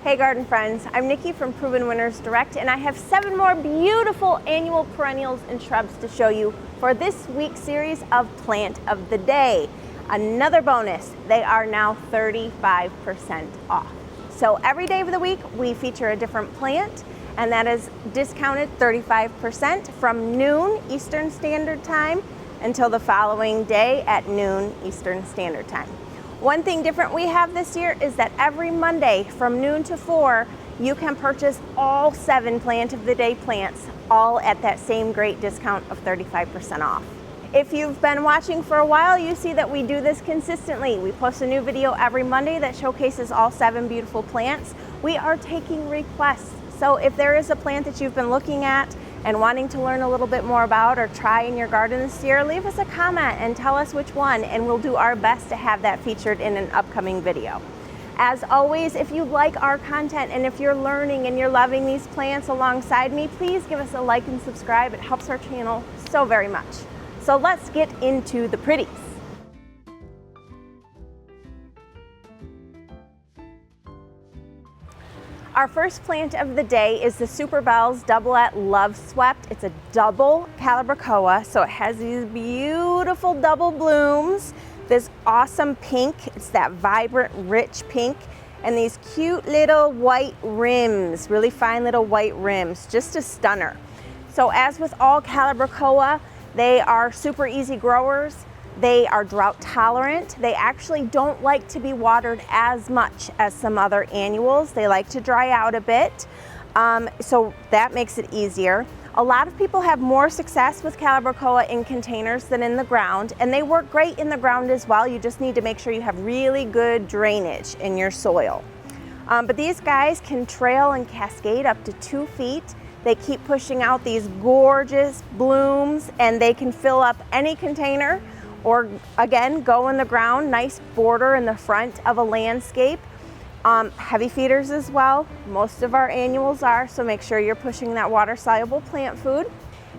Hey garden friends, I'm Nikki from Proven Winners Direct, and I have 7 more beautiful annual perennials and shrubs to show you for this week's series of Plant of the Day. Another bonus, they are now 35% off. So every day of the week we feature a different plant, and that is discounted 35% from noon Eastern Standard Time until the following day at noon Eastern Standard Time. One thing different we have this year is that every Monday from noon to 4, you can purchase all 7 Plant of the Day plants, all at that same great discount of 35% off. If you've been watching for a while, you see that we do this consistently. We post a new video every Monday that showcases all 7 beautiful plants. We are taking requests. So if there is a plant that you've been looking at and wanting to learn a little bit more about or try in your garden this year, leave us a comment and tell us which one, and we'll do our best to have that featured in an upcoming video. As always, if you like our content and if you're learning and you're loving these plants alongside me, please give us a like and subscribe. It helps our channel so very much. So let's get into the pretties. Our first plant of the day is the Super Bells Doublet Loveswept. It's a double Calathea, so it has these beautiful double blooms, this awesome pink, it's that vibrant, rich pink, and these cute little white rims, really fine little white rims, just a stunner. So as with all Calathea, they are super easy growers. They are drought tolerant. They actually don't like to be watered as much as some other annuals. They like to dry out a bit, so that makes it easier. A lot of people have more success with Calathea in containers than in the ground, and they work great in the ground as well. You just need to make sure you have really good drainage in your soil. But these guys can trail and cascade up to 2 feet. They keep pushing out these gorgeous blooms, and they can fill up any container, or again, go in the ground, nice border in the front of a landscape. Heavy feeders as well. Most of our annuals are, so make sure you're pushing that water-soluble plant food.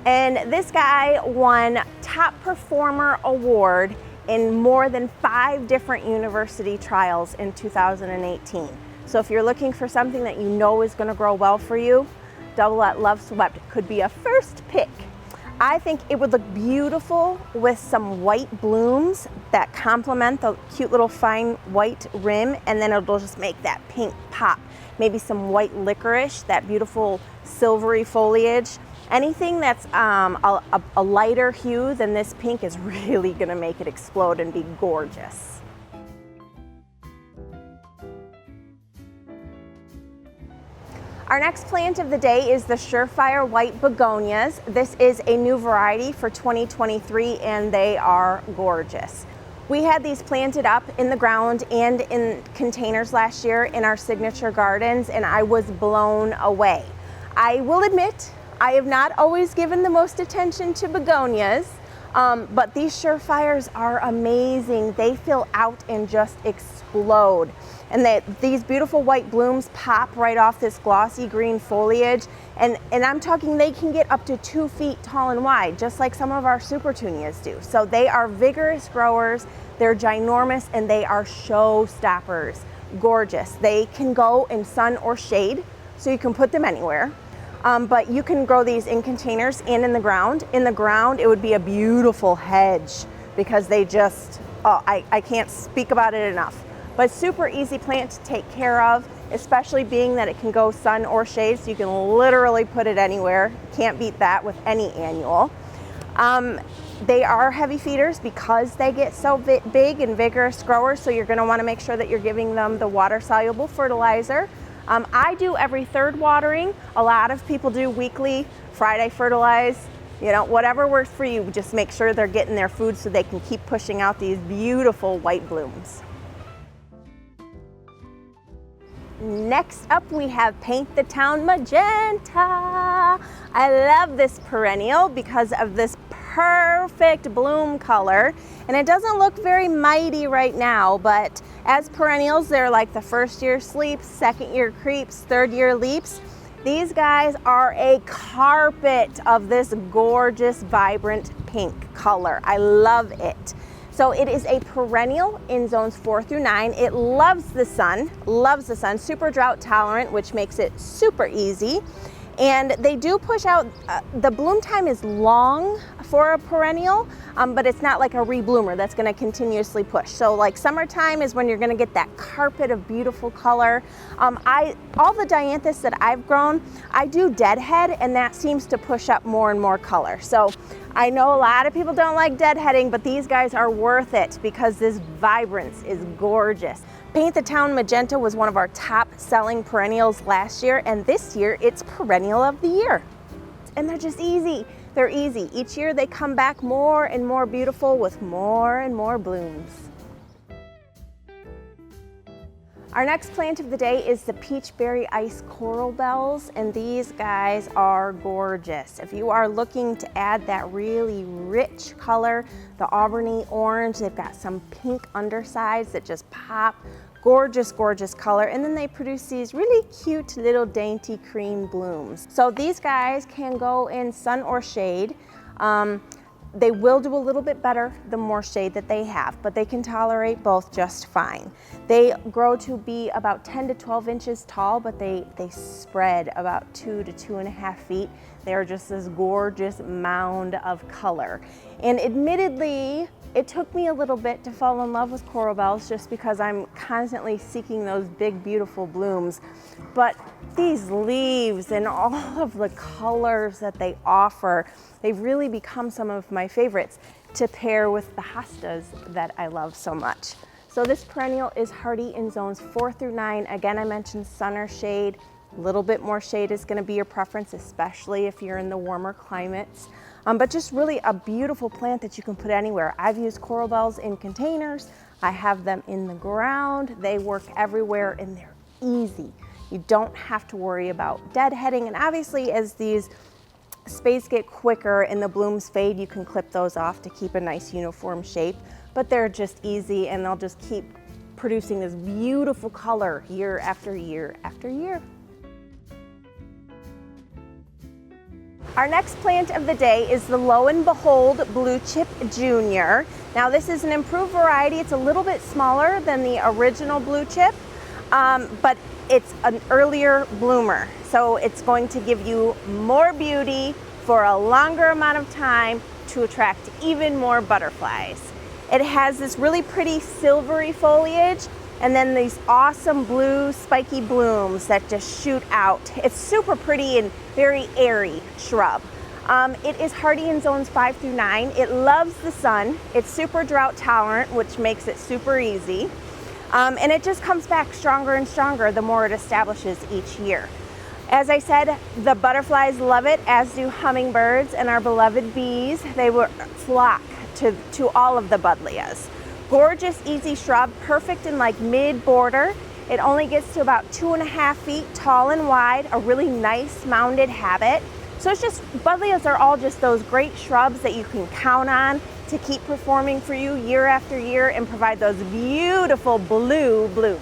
And this guy won Top Performer Award in more than 5 different university trials in 2018. So if you're looking for something that you know is going to grow well for you, Doublet Loveswept could be a first pick. I think it would look beautiful with some white blooms that complement the cute little fine white rim, and then it'll just make that pink pop. Maybe some white licorice, that beautiful silvery foliage. Anything that's a lighter hue than this pink is really gonna make it explode and be gorgeous. Our next plant of the day is the Surefire White Begonias. This is a new variety for 2023, and they are gorgeous. We had these planted up in the ground and in containers last year in our signature gardens, and I was blown away. I will admit, I have not always given the most attention to begonias, but these Surefires are amazing. They fill out and just explode. And these beautiful white blooms pop right off this glossy green foliage. And I'm talking, they can get up to 2 feet tall and wide, just like some of our supertunias do. So they are vigorous growers, they're ginormous, and they are showstoppers. Gorgeous. They can go in sun or shade, so you can put them anywhere. But you can grow these in containers and in the ground. In the ground, it would be a beautiful hedge because they just, I can't speak about it enough. But super easy plant to take care of, especially being that it can go sun or shade, so you can literally put it anywhere. Can't beat that with any annual. They are heavy feeders because they get so big and vigorous growers, so you're gonna wanna make sure that you're giving them the water-soluble fertilizer. I do every 3rd watering. A lot of people do weekly, Friday fertilize. You know, whatever works for you, just make sure they're getting their food so they can keep pushing out these beautiful white blooms. Next up, we have Paint the Town Magenta. I love this perennial because of this perfect bloom color, and it doesn't look very mighty right now, but as perennials, they're like the 1st year sleeps, 2nd year creeps, 3rd year leaps. These guys are a carpet of this gorgeous, vibrant pink color. I love it. So it is a perennial in zones 4 through 9. It loves the sun, super drought tolerant, which makes it super easy. And they do push out, the bloom time is long for a perennial, but it's not like a rebloomer that's gonna continuously push. So like summertime is when you're gonna get that carpet of beautiful color. All the dianthus that I've grown, I do deadhead, and that seems to push up more and more color. So I know a lot of people don't like deadheading, but these guys are worth it because this vibrance is gorgeous. Paint the Town Magenta was one of our top selling perennials last year, and this year it's Perennial of the Year. And they're just easy. They're easy. Each year they come back more and more beautiful with more and more blooms. Our next plant of the day is the Peachberry Ice Coral Bells, and these guys are gorgeous. If you are looking to add that really rich color, the auburny orange, they've got some pink undersides that just pop. Gorgeous, gorgeous color. And then they produce these really cute little dainty cream blooms. So these guys can go in sun or shade. They will do a little bit better the more shade that they have, but they can tolerate both just fine. They grow to be about 10 to 12 inches tall, but they spread about 2 to 2.5 feet. They are just this gorgeous mound of color. And admittedly, it took me a little bit to fall in love with coral bells just because I'm constantly seeking those big, beautiful blooms. But these leaves and all of the colors that they offer, they've really become some of my favorites to pair with the hostas that I love so much. So this perennial is hardy in zones 4 through 9. Again, I mentioned sun or shade. A little bit more shade is going to be your preference, especially if you're in the warmer climates. But just really a beautiful plant that you can put anywhere. I've used coral bells in containers. I have them in the ground. They work everywhere and they're easy. You don't have to worry about deadheading. And obviously as these spades get quicker and the blooms fade, you can clip those off to keep a nice uniform shape. But they're just easy and they'll just keep producing this beautiful color year after year after year. Our next plant of the day is the Lo and Behold Blue Chip Junior. Now this is an improved variety. It's a little bit smaller than the original Blue Chip, but it's an earlier bloomer. So it's going to give you more beauty for a longer amount of time to attract even more butterflies. It has this really pretty silvery foliage and then these awesome blue spiky blooms that just shoot out. It's super pretty and very airy shrub. It is hardy in zones 5 through 9. It loves the sun. It's super drought tolerant, which makes it super easy. And it just comes back stronger and stronger the more it establishes each year. As I said, the butterflies love it, as do hummingbirds and our beloved bees. They will flock to all of the buddleias. Gorgeous, easy shrub, perfect in like mid-border. It only gets to about 2.5 feet tall and wide, a really nice mounded habit. So it's just, buddleias are all just those great shrubs that you can count on to keep performing for you year after year and provide those beautiful blue blooms.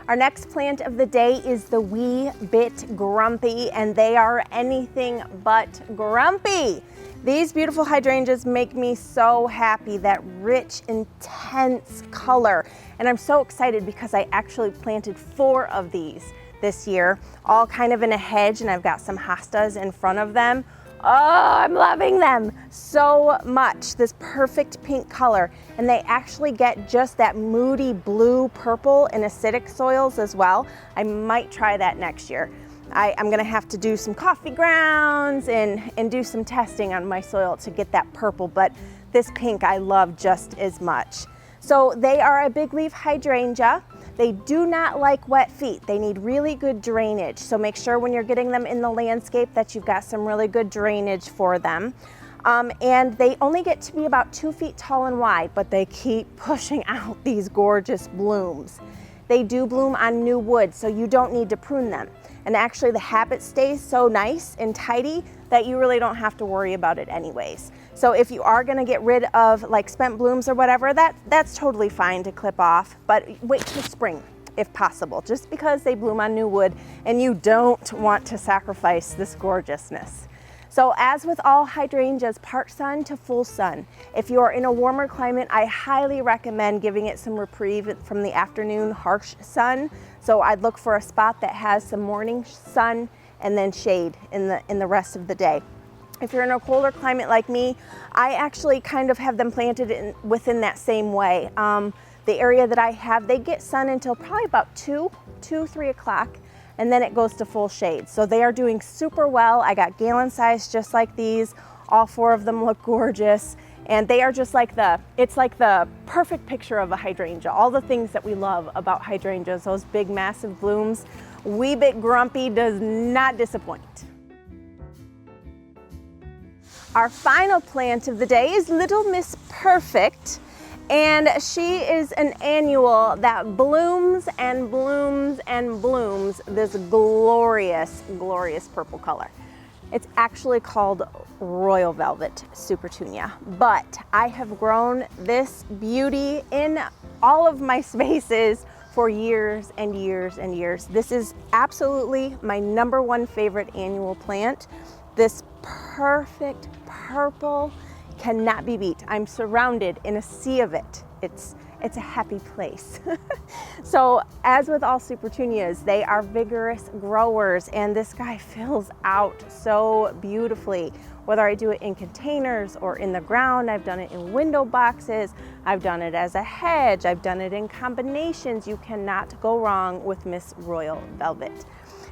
Our next plant of the day is the Wee Bit Grumpy, and they are anything but grumpy. These beautiful hydrangeas make me so happy, that rich, intense color. And I'm so excited because I actually planted 4 of these this year, all kind of in a hedge, and I've got some hostas in front of them. Oh, I'm loving them so much. This perfect pink color. And they actually get just that moody blue purple in acidic soils as well. I might try that next year. I'm gonna have to do some coffee grounds and do some testing on my soil to get that purple, but this pink I love just as much. So they are a big leaf hydrangea. They do not like wet feet. They need really good drainage. So make sure when you're getting them in the landscape that you've got some really good drainage for them. And they only get to be about 2 feet tall and wide, but they keep pushing out these gorgeous blooms. They do bloom on new wood, so you don't need to prune them. And actually the habit stays so nice and tidy that you really don't have to worry about it anyways. So if you are gonna get rid of like spent blooms or whatever, that's totally fine to clip off, but wait till spring if possible, just because they bloom on new wood and you don't want to sacrifice this gorgeousness. So as with all hydrangeas, part sun to full sun. If you're in a warmer climate, I highly recommend giving it some reprieve from the afternoon harsh sun. So I'd look for a spot that has some morning sun and then shade in the rest of the day. If you're in a colder climate like me, I actually kind of have them planted within that same way. The area that I have, they get sun until probably about 3 o'clock, and then it goes to full shade. So they are doing super well. I got gallon size just like these. All 4 of them look gorgeous. And they are just like it's like the perfect picture of a hydrangea. All the things that we love about hydrangeas, those big massive blooms. Wee bit grumpy does not disappoint. Our final plant of the day is Little Miss Perfect. And she is an annual that blooms and blooms and blooms this glorious, glorious purple color. It's actually called Royal Velvet Supertunia, but I have grown this beauty in all of my spaces for years and years and years. This is absolutely my #1 favorite annual plant. This perfect purple cannot be beat. I'm surrounded in a sea of it. It's a happy place. So as with all Supertunias, they are vigorous growers, and this guy fills out so beautifully. Whether I do it in containers or in the ground, I've done it in window boxes, I've done it as a hedge, I've done it in combinations. You cannot go wrong with Miss Royal Velvet.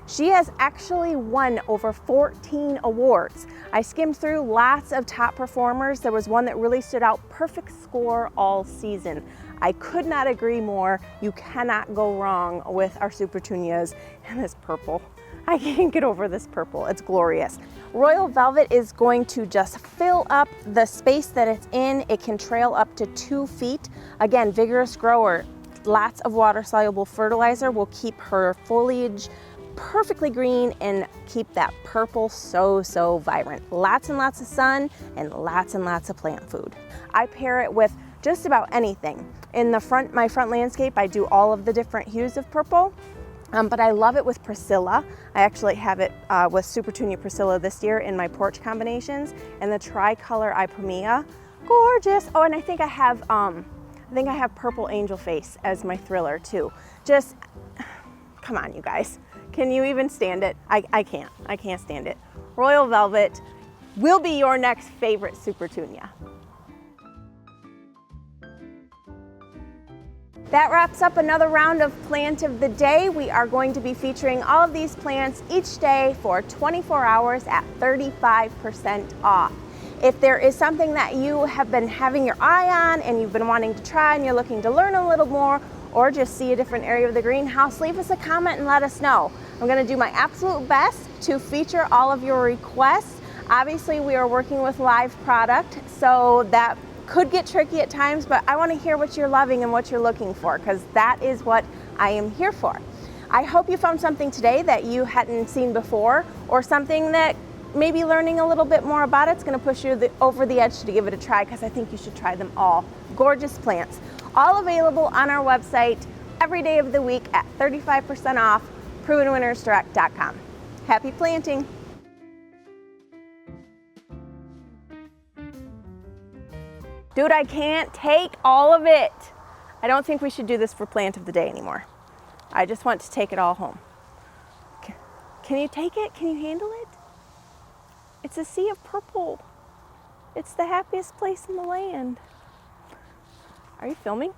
She has actually won over 14 awards. I skimmed through lots of top performers. There was one that really stood out, perfect score all season. I could not agree more. You cannot go wrong with our Supertunias and this purple. I can't get over this purple, it's glorious. Royal Velvet is going to just fill up the space that it's in. It can trail up to 2 feet. Again, vigorous grower. Lots of water-soluble fertilizer will keep her foliage perfectly green and keep that purple so vibrant. Lots and lots of sun and lots of plant food. I pair it with just about anything. In my front landscape, I do all of the different hues of purple, but I love it with Priscilla. I actually have it with Supertunia Priscilla this year in my porch combinations, and the tricolor Ipomea, gorgeous. Oh, and I think I have Purple Angel Face as my thriller too. Just, come on, you guys. Can you even stand it? I can't stand it. Royal Velvet will be your next favorite Supertunia. That wraps up another round of Plant of the Day. We are going to be featuring all of these plants each day for 24 hours at 35% off. If there is something that you have been having your eye on and you've been wanting to try and you're looking to learn a little more, or just see a different area of the greenhouse, leave us a comment and let us know. I'm gonna do my absolute best to feature all of your requests. Obviously, we are working with live product, so that could get tricky at times, but I wanna hear what you're loving and what you're looking for, because that is what I am here for. I hope you found something today that you hadn't seen before, or something that maybe learning a little bit more about it's gonna push you over the edge to give it a try, because I think you should try them all. Gorgeous plants. All available on our website every day of the week at 35% off, provenwinnersdirect.com. Happy planting. Dude, I can't take all of it. I don't think we should do this for Plant of the Day anymore. I just want to take it all home. Can you take it? Can you handle it? It's a sea of purple. It's the happiest place in the land. Are you filming?